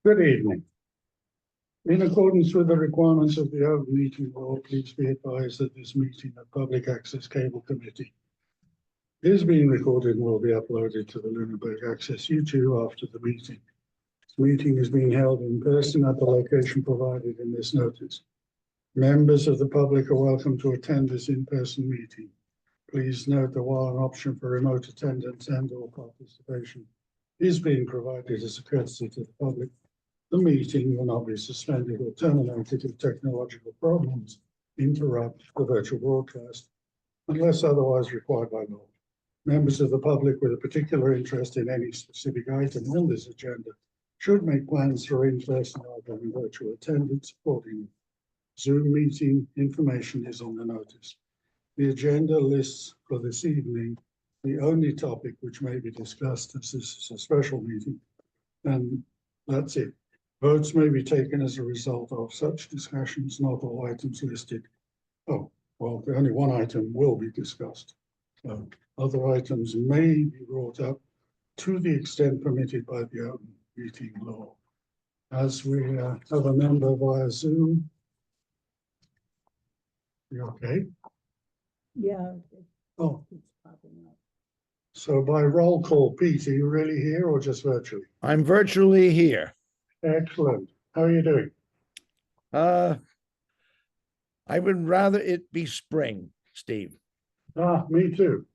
Good evening. In accordance with the requirements of the Open Meeting Law, please be advised that this meeting of Public Access Cable Committee is being recorded and will be uploaded to the Lunenburg Access YouTube after the meeting. This meeting is being held in person at the location provided in this notice. Members of the public are welcome to attend this in-person meeting. Please note that while an option for remote attendance and/or participation is being provided as a courtesy to the public, the meeting will not be suspended or terminated if technological problems interrupt the virtual broadcast, unless otherwise required by law. Members of the public with a particular interest in any specific item on this agenda should make plans for in-person or virtual attendance accordingly. Zoom meeting information is on the notice. The agenda lists for this evening the only topic which may be discussed, as this is a special meeting, and that's it. Votes may be taken as a result of such discussions, not all items listed. Oh, well, only one item will be discussed. Other items may be brought up to the extent permitted by the Open Meeting Law. As we have a member via Zoom, you okay? Yeah. Oh. It's popping up. So by roll call, Pete, are you really here or just virtually? I'm virtually here. Excellent. How are you doing? I would rather it be spring, Steve. Me too.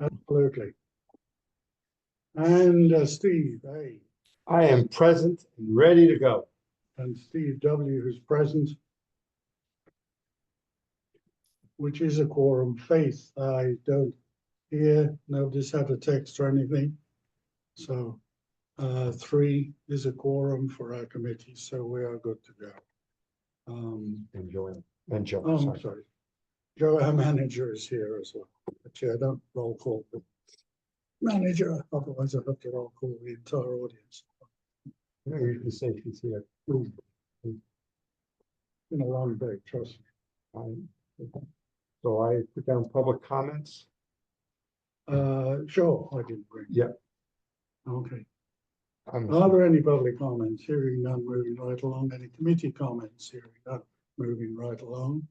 Absolutely. And Steve A. I am present and ready to go. And Steve W. who's present, which is a quorum. Faith, I don't hear, nobody's had a text or anything. So 3 is a quorum for our committee, so we are good to go. And Joe. And Joe. I'm sorry. Joe, our manager, is here as well. Actually, I don't roll call the manager, otherwise I have to roll call the entire audience. You can say she's here. Been a long day, trust me. So I put down public comments. Sure, I didn't bring. Yeah. Okay. I'm Are there any public comments? Hearing none, moving right along. Any committee comments? Hearing none, moving right along.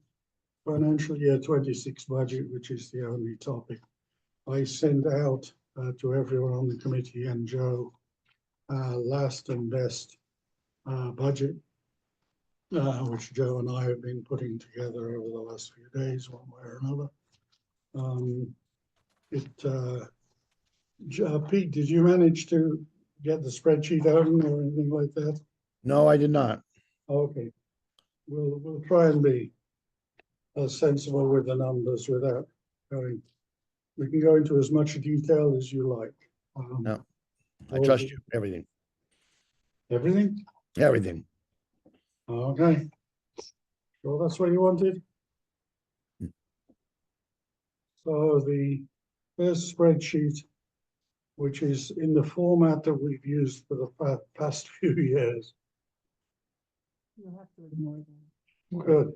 Financial year 26 budget, which is the only topic. I sent out to everyone on the committee and Joe last and best budget, which Joe and I have been putting together over the last few days, one way or another. Pete, did you manage to get the spreadsheet open or anything like that? No, I did not. Okay, we'll try and be sensible with the numbers without going. We can go into as much detail as you like. No, I trust you. Everything. Everything? Everything. Okay. Well, that's what you wanted. So the first spreadsheet, which is in the format that we've used for the past few years. You'll have to ignore that. Good.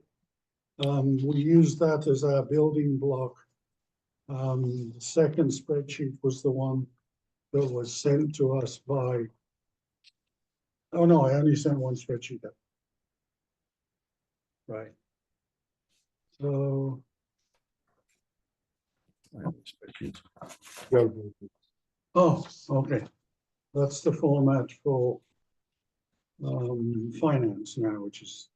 We used that as our building block. The second spreadsheet was the one that was sent to us by, oh no, I only sent one spreadsheet up. Right. So, oh, okay. That's the format for finance now, which is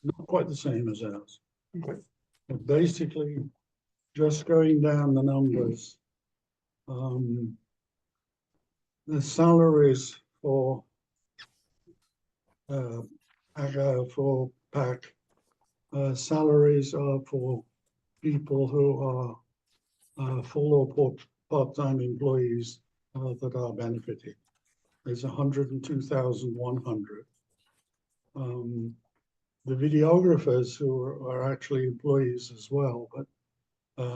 not quite the same as ours. Okay. But basically, just going down the numbers, the salaries for Pacc, salaries are for people who are full or part-time employees that are benefited. There's 102,100. The videographers who are actually employees as well, but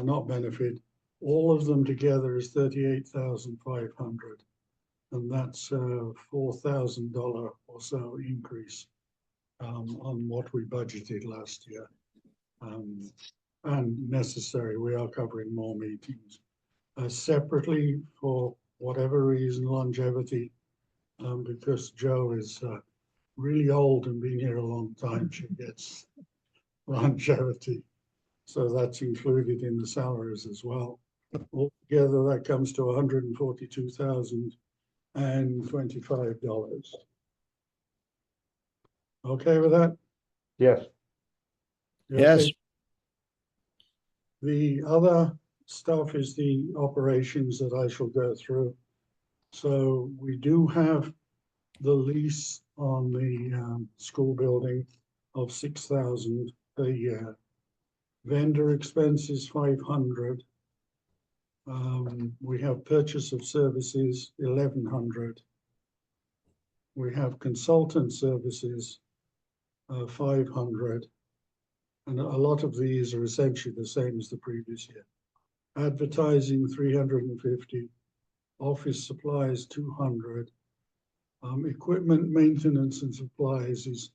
not benefit, all of them together is 38,500. And that's a $4,000 or so increase on what we budgeted last year. And necessary, we are covering more meetings. Separately, for whatever reason, longevity, because Joe is really old and been here a long time, she gets longevity. So that's included in the salaries as well. Altogether, that comes to $142,025. Okay with that? Yes, You Yes, okay? The other stuff is the operations that I shall go through. So we do have the lease on the school building of 6,000 per year. Vendor expenses 500. We have purchase of services 1,100. We have consultant services 500. And a lot of these are essentially the same as the previous year. Advertising 350, office supplies 200. Equipment maintenance and supplies is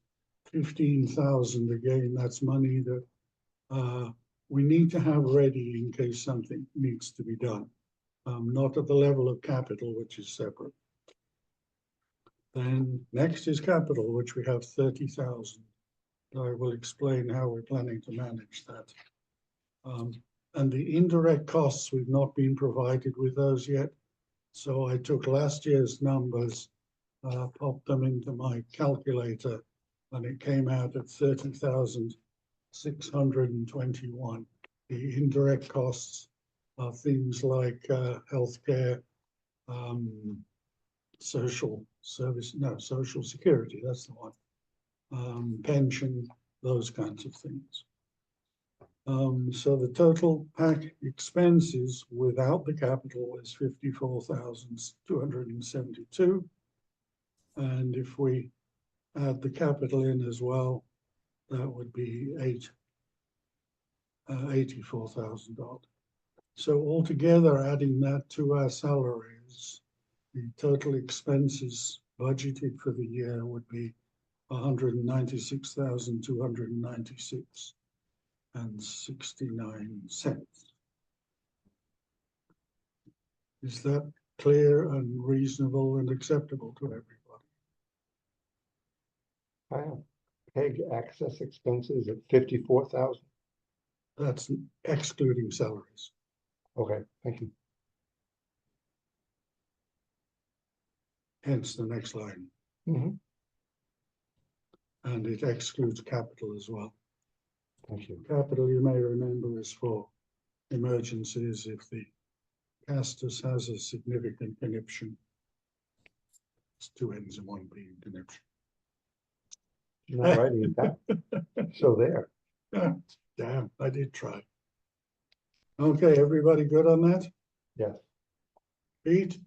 15,000. Again, that's money that we need to have ready in case something needs to be done. Not at the level of capital, which is separate. Then next is capital, which we have 30,000. I will explain how we're planning to manage that. And the indirect costs, we've not been provided with those yet. So I took last year's numbers, popped them into my calculator, and it came out at 30,621. The indirect costs are things like healthcare, social security, that's the one. Pension, those kinds of things. So the total Pacc expenses without the capital is 54,272. And if we add the capital in as well, that would be $84,000. So altogether, adding that to our salaries, the total expenses budgeted for the year would be 196,296 and 69 cents. Is that clear and reasonable and acceptable to everybody? I have PEG access expenses at 54,000. That's excluding salaries. Okay, thank you. Hence the next line. Mhm. And it excludes capital as well. Thank you. Capital, you may remember, is for emergencies if the Castus has a significant conniption. It's two N's and one P in conniption. You're not writing it down. So there. Damn, I did try. Okay, everybody good on that? Yes. Pete?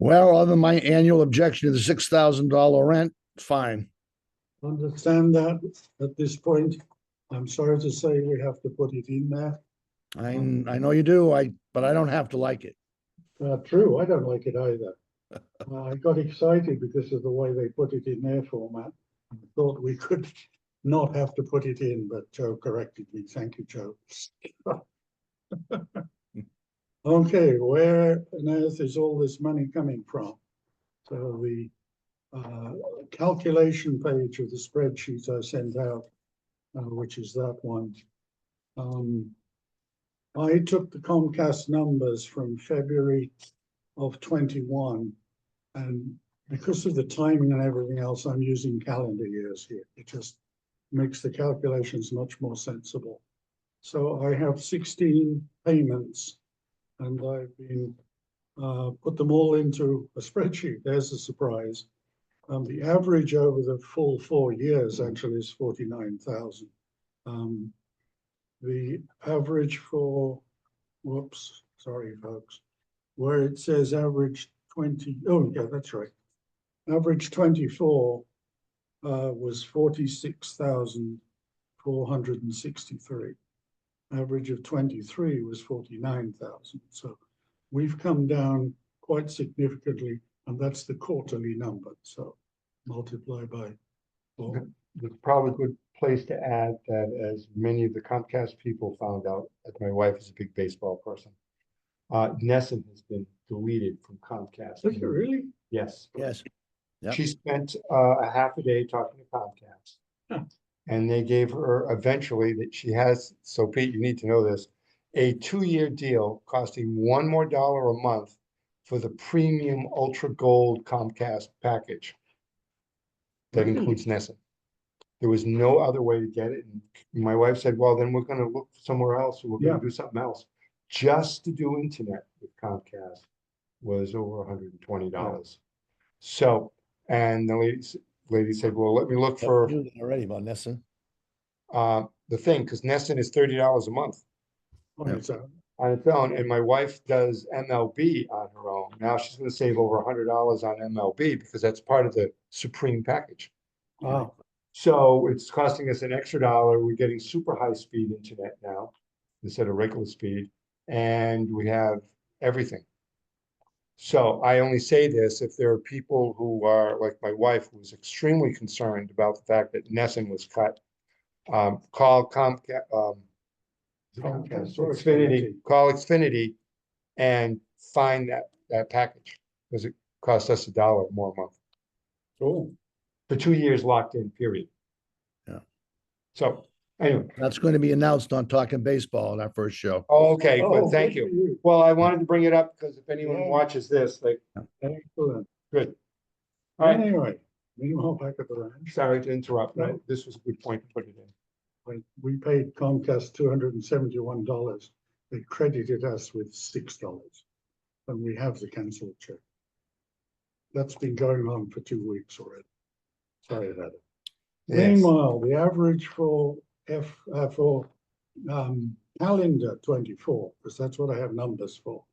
well, other than my annual objection to the $6,000 rent, fine. Understand that at this point. I'm sorry to say we have to put it in there. I know you do, but I don't have to like it. True, I don't like it either. I got excited because of the way they put it in their format. I thought we could not have to put it in, but Joe corrected me. Thank you, Joe. Okay, where on earth is all this money coming from? So the calculation page of the spreadsheet I sent out, which is that one. I took the Comcast numbers from February of 21, and because of the timing and everything else, I'm using calendar years here. It just makes the calculations much more sensible. So I have 16 payments, and I've been put them all into a spreadsheet. There's a surprise. The average over the full 4 years actually is 49,000. The average for, whoops, sorry, folks, where it says average 20, oh yeah, that's right. Average 24 was 46,463. Average of 23 was 49,000. So we've come down quite significantly, and that's the quarterly number. So multiply by 4. It's probably a good place to add that, as many of the Comcast people found out, that my wife is a big baseball person. Nesson has been deleted from Comcast. Is it really? Yes. Yes. Yep. She spent a half a day talking to Comcast. Huh. And they gave her eventually that she has, so Pete, you need to know this, a 2-year deal costing $1 more a month for the premium ultra gold Comcast package. That Really? includes Nessun. There was no other way to get it. And my wife said, well, then we're gonna look somewhere else, or we're gonna Yeah. do something else. Just to do internet with Comcast was over $120. So, and the lady said, well, let me look Yep, for knew that already about Nessun. the thing, because Nessun is $30 a month On its own. on its own, and my wife does MLB on her own. Now she's gonna save over $100 on MLB because that's part of the Supreme package. Wow. So it's costing us an extra dollar. We're getting super high speed internet now instead of regular speed, and we have everything. So I only say this if there are people who are like my wife, who was extremely concerned about the fact that Nessun was cut. Call Comcast, Comcast or Xfinity, call Xfinity and find that package, because it costs us $1 more a month Cool. for 2 years locked in, period. Yeah. So anyway, That's going to be announced on Talking Baseball on our first show. okay, Oh, but thank good for you. Well, I wanted to bring it up because if anyone Yeah. watches this, like, Excellent. good. All right, Anyway, meanwhile, back at the ranch, sorry to interrupt, but No. this was a good point to put it in. we paid Comcast $271. They credited us with $6, and we have the canceled check. That's been going on for 2 weeks already. Sorry about it. Yes. Meanwhile, the average for calendar 24, because that's what I have numbers for,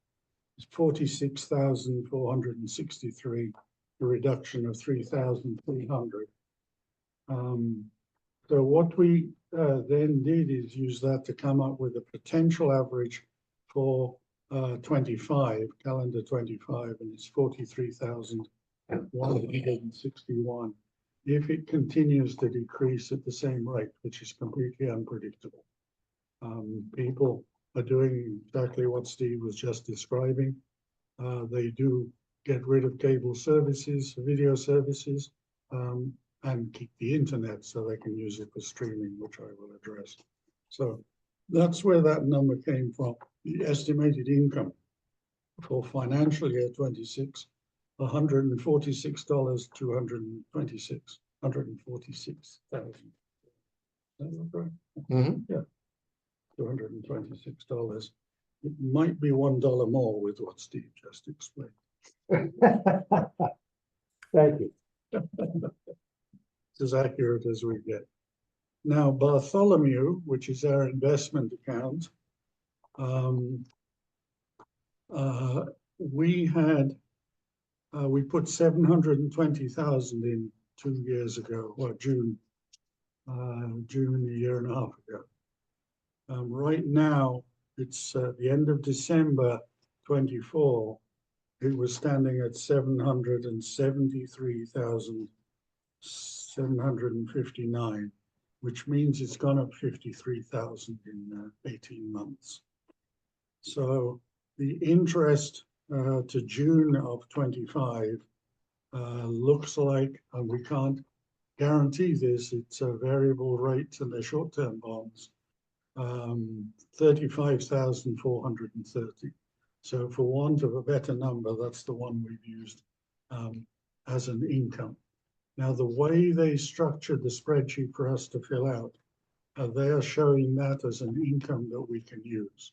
is 46,463, a reduction of 3,300. So what we then did is use that to come up with a potential average for 25, calendar 25, and it's 43,161. If it continues to decrease at the same rate, which is completely unpredictable. People are doing exactly what Steve was just describing. They do get rid of cable services, video services, and keep the internet so they can use it for streaming, which I will address. So that's where that number came from. The estimated income for financial year 26, $146,226, 146,000. Right? Mhm. Yeah, $226. It might be $1 more with what Steve just explained. Thank you. It's as accurate as we get. Now, Bartholomew, which is our investment account, we put 720,000 in 2 years ago, or June a year and a half ago. Right now, it's the end of December 24. It was standing at 773,759, which means it's gone up 53,000 in 18 months. So the interest to June of 25 looks like, and we can't guarantee this, it's a variable rate and the short-term bonds, 35,430. So for want of a better number, that's the one we've used as an income. Now, the way they structured the spreadsheet for us to fill out, they are showing that as an income that we can use.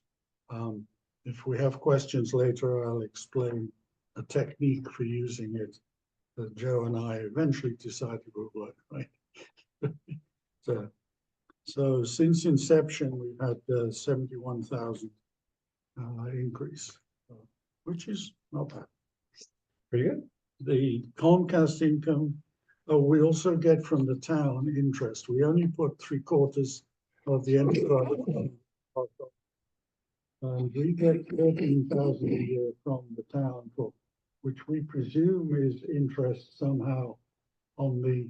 If we have questions later, I'll explain a technique for using it that Joe and I eventually decided would work, right? So since inception, we've had 71,000 increase, which is not bad. Pretty good. The Comcast income, we also get from the town interest. We only put 3/4 of the enterprise. And we get 13,000 a year from the town, for which we presume is interest somehow on the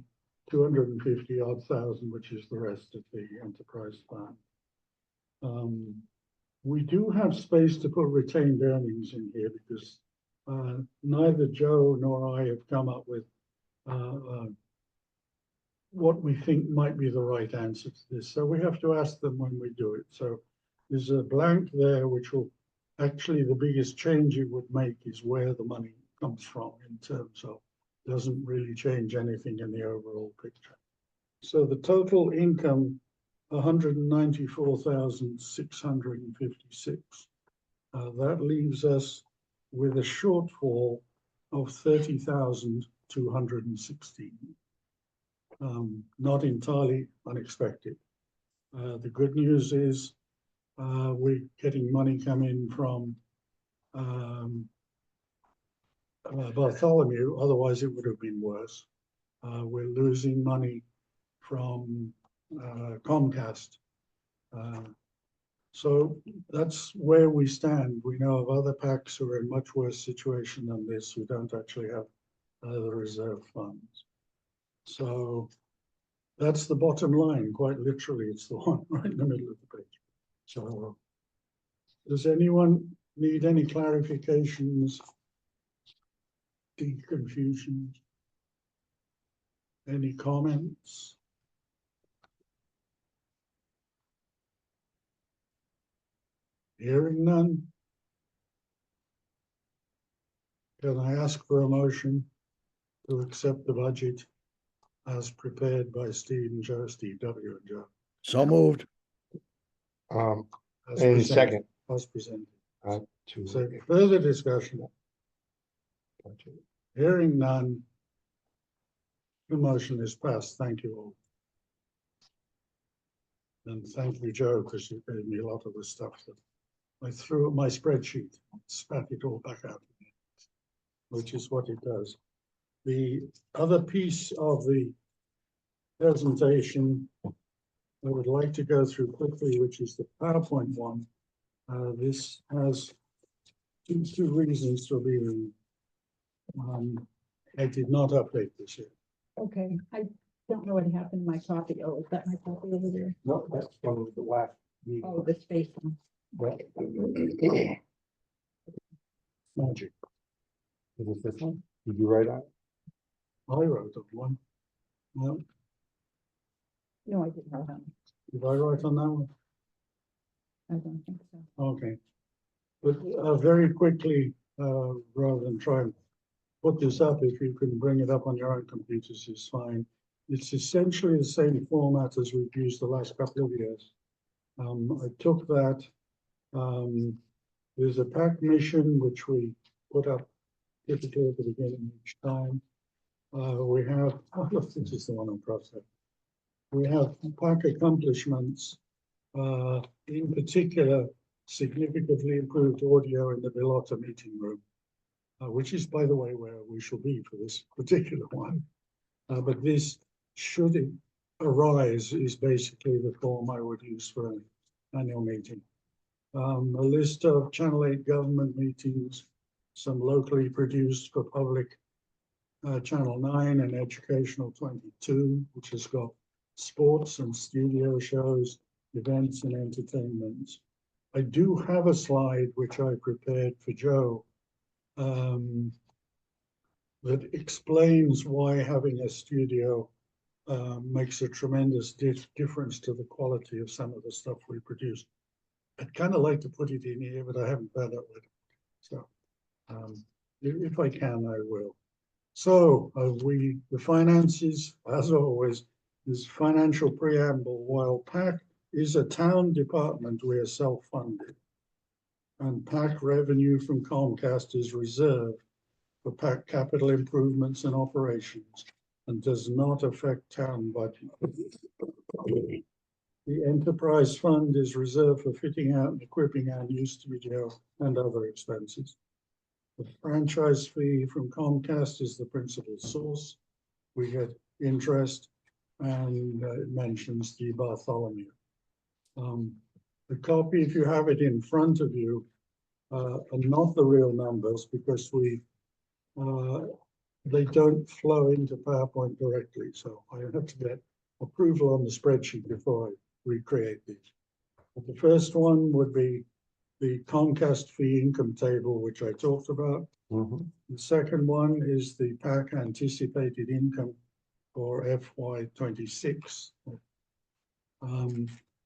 250 odd thousand, which is the rest of the enterprise fund. We do have space to put retained earnings in here because Neither Joe nor I have come up with what we think might be the right answer to this. So we have to ask them when we do it. So there's a blank there, which will actually, the biggest change it would make is where the money comes from in terms of, doesn't really change anything in the overall picture. So the total income, 194,656. That leaves us with a shortfall of 30,216. Not entirely unexpected. The good news is we're getting money coming from Bartholomew, otherwise it would have been worse. We're losing money from Comcast. So that's where we stand. We know of other Paccs who are in much worse situation than this, who don't actually have the reserve funds. So that's the bottom line, quite literally. It's the one right in the middle of the page. So does anyone need any clarifications, confusions? Any comments? Hearing none. Can I ask for a motion to accept the budget as prepared by Steve and Joe, Steve W. and Joe? So moved. As And presented, second. as presented. To So further discussion, hearing none. The motion is passed. Thank you all. And thank you, Joe, because you gave me a lot of the stuff that I threw at my spreadsheet, spat it all back out, which is what it does. The other piece of the presentation I would like to go through quickly, which is the PowerPoint one. This has two reasons for being. I did not update this yet. Okay, I don't know what happened to my copy. Oh, is that my copy over there? No, that's from the last meeting. Oh, the space one. Magic. Is it this one? Did you write on it? I wrote on one. No, No, I didn't know. did I write on that one? I don't think so. Okay. But very quickly, rather than try and put this up, if you can bring it up on your own computers is fine. It's essentially the same format as we've used the last couple of years. I took that. There's a Pacc mission, which we put up typically at the beginning each time. We have, this is the one on process. We have Pacc accomplishments, in particular, significantly improved audio in the Bilotta meeting room, which is, by the way, where we shall be for this particular one. But this, should it arise, is basically the form I would use for an annual meeting. A list of Channel 8 government meetings, some locally produced for public, Channel 9 and Educational 22, which has got sports and studio shows, events and entertainments. I do have a slide which I prepared for Joe that explains why having a studio makes a tremendous difference to the quality of some of the stuff we produce. I'd kind of like to put it in here, but I haven't found out where. So if I can, I will. So the finances, as always, is financial preamble. While Pacc is a town department, we are self-funded. And Pacc revenue from Comcast is reserved for Pacc capital improvements and operations and does not affect town budget. The enterprise fund is reserved for fitting out and equipping our new studio and other expenses. The franchise fee from Comcast is the principal source. We get interest, and it mentions the Bartholomew. The copy, if you have it in front of you, are not the real numbers because they don't flow into PowerPoint directly. So I have to get approval on the spreadsheet before I recreate these. But the first one would be the Comcast fee income table, which I talked about. Mhm. The second one is the Pacc anticipated income for FY 26.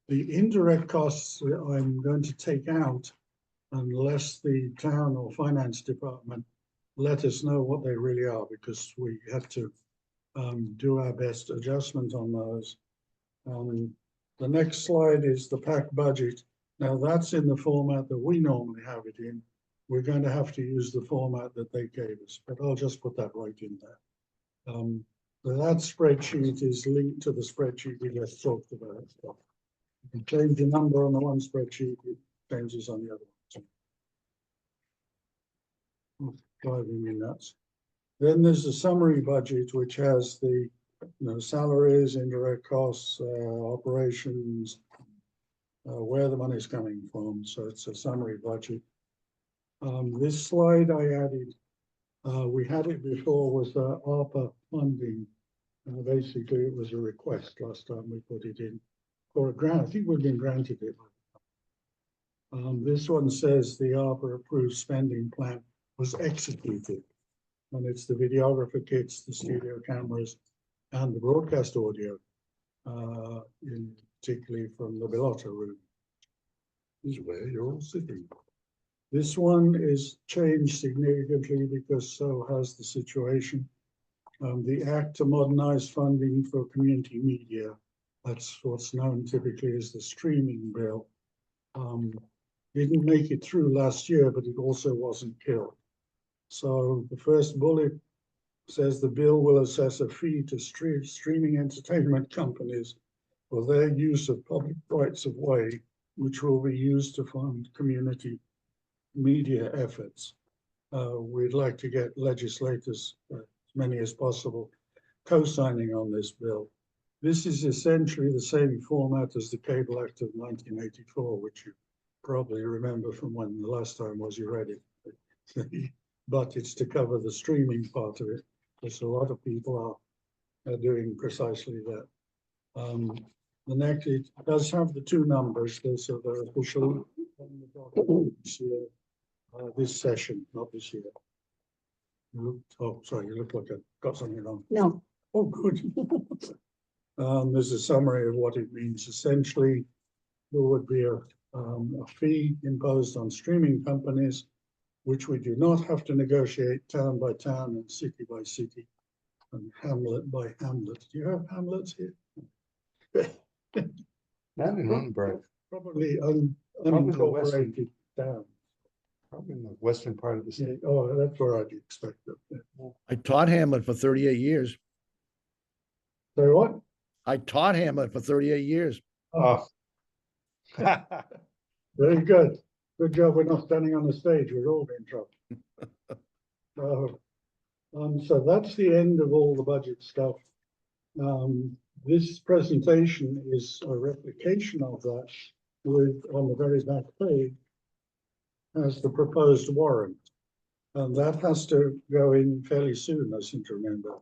The indirect costs I'm going to take out unless the town or finance department let us know what they really are, because we have to do our best adjustment on those. The next slide is the Pacc budget. Now that's in the format that we normally have it in. We're going to have to use the format that they gave us, but I'll just put that right in there. That spreadsheet is linked to the spreadsheet we just talked about. So you can change the number on the one spreadsheet, it changes on the other one. Driving me nuts. Then there's the summary budget, which has the salaries, indirect costs, operations, where the money's coming from. So it's a summary budget. This slide I added, we had it before with ARPA funding. Basically, it was a request last time we put it in for a grant. I think we've been granted it. This one says the ARPA approved spending plan was executed. And it's the videographer kits, the studio cameras, and the broadcast audio, particularly from the Bellotto room. This is where you're all sitting. This one is changed significantly because so has the situation. The Act to Modernize Funding for Community Media, that's what's known typically as the streaming bill, didn't make it through last year, but it also wasn't killed. So the first bullet says the bill will assess a fee to streaming entertainment companies for their use of public rights of way, which will be used to fund community media efforts. We'd like to get legislators, as many as possible, co-signing on this bill. This is essentially the same format as the Cable Act of 1984, which you probably remember from when the last time was you read it. But it's to cover the streaming part of it, because a lot of people are doing precisely that. The next, it does have the two numbers. There's the official this year, this session, not this year. Sorry, you look like I got something wrong. No. Oh, good. There's a summary of what it means. Essentially, there would be a fee imposed on streaming companies, which we do not have to negotiate town by town and city by city and hamlet by hamlet. Do you have hamlets here? Not in Lunenburg, Probably Probably the western. unincorporated town. probably in the western part of the Yeah, state. oh, that's where I'd expect it. Yeah. I taught Hamlet for 38 years. So what? I taught Hamlet for 38 years. Oh. Very good. Good job we're not standing on the stage. We're all in trouble. So that's the end of all the budget stuff. This presentation is a replication of that with, on the very back page, has the proposed warrant. And that has to go in fairly soon, I seem to remember,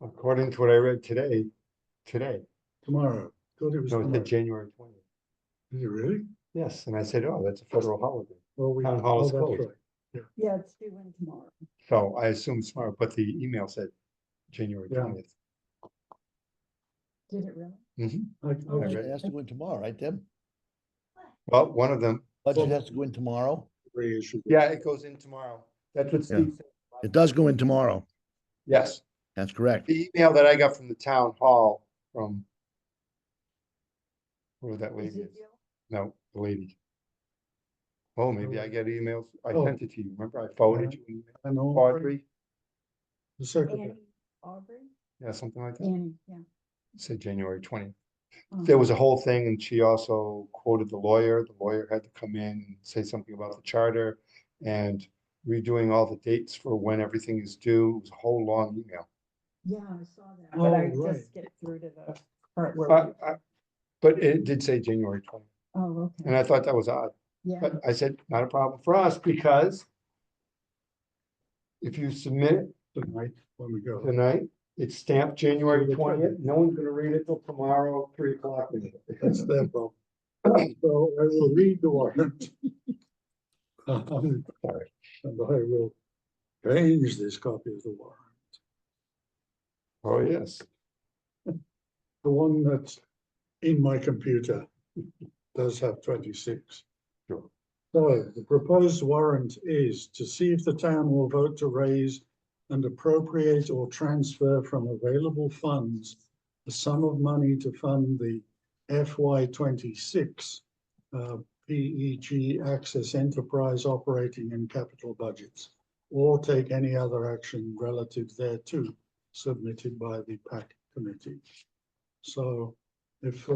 According to what I read today, tomorrow. Thought it was no, it tomorrow. said January 20th. Is it really? Yes, and I said, oh, that's a federal holiday. Well, Town hall is that's closed. right. Yeah, it's due in tomorrow. So I assume it's tomorrow, but the email said January Yeah. 20th. Did it really? I Budget read has to go in tomorrow, right, Deb? Well, one of them, Budget has to go in tomorrow. three issues. yeah, it goes in tomorrow. That's what Steve said. It does go in tomorrow. Yes, That's correct. the email that I got from the town hall from who that lady is. Ezekiel? No, the lady. Oh, maybe I get emails. I Oh. sent it to you. Remember, I forwarded you an email. And all Audrey, the secretary. Annie Aubrey? yeah, something like that. Annie, yeah. It said January 20th. Uh-huh. There was a whole thing, and she also quoted the lawyer. The lawyer had to come in and say something about the charter and redoing all the dates for when everything is due. It was a whole long email. Yeah, I saw that, but I Oh, right. just get through to the part where, But it did say January 20th, oh, and okay, I thought that was odd. yeah, But I said, not a problem for us, because if you submit it Tonight, when we go. tonight, it's stamped January The 20th. No one's gonna read it till tomorrow, 3 o'clock. That's their problem. So I will read the warrant. Sorry. And I will change this copy of the warrant. Oh, yes. The one that's in my computer does have 26. Sure. So the proposed warrant is to see if the town will vote to raise and appropriate or transfer from available funds a sum of money to fund the FY26 PEG Access Enterprise operating and capital budgets, or take any other action relative thereto submitted by the Pacc committee. So if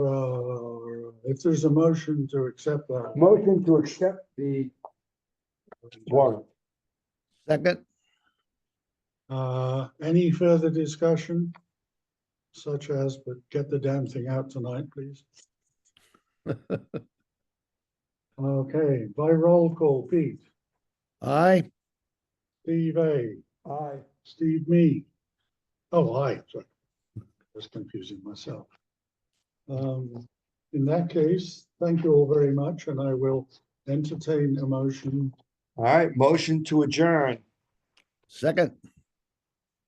there's a motion to accept that. Motion to accept the warrant. Second, Any further discussion? Such as, but get the damn thing out tonight, please. Okay, by roll call, Pete, aye. Steve A, Aye. Steve Me. Oh, aye, sorry. I was confusing myself. In that case, thank you all very much, and I will entertain a motion. All right, motion to adjourn. Second,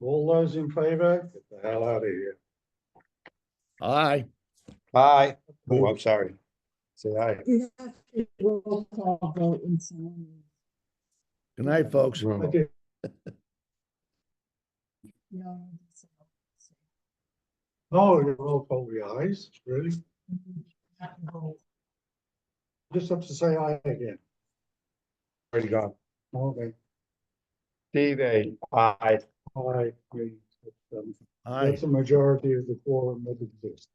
All those in favor, get the hell out of here. aye. Aye. Oh, I'm sorry. Say aye. You have to roll call vote and so on. Good night, folks. I did. No. Oh, you roll call the ayes, really? Just have to say aye again. Already gone. Okay, Steve A. Aye. aye, agree. Aye. That's a majority of the quorum that exists.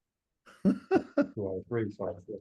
2, 3, 5, 6.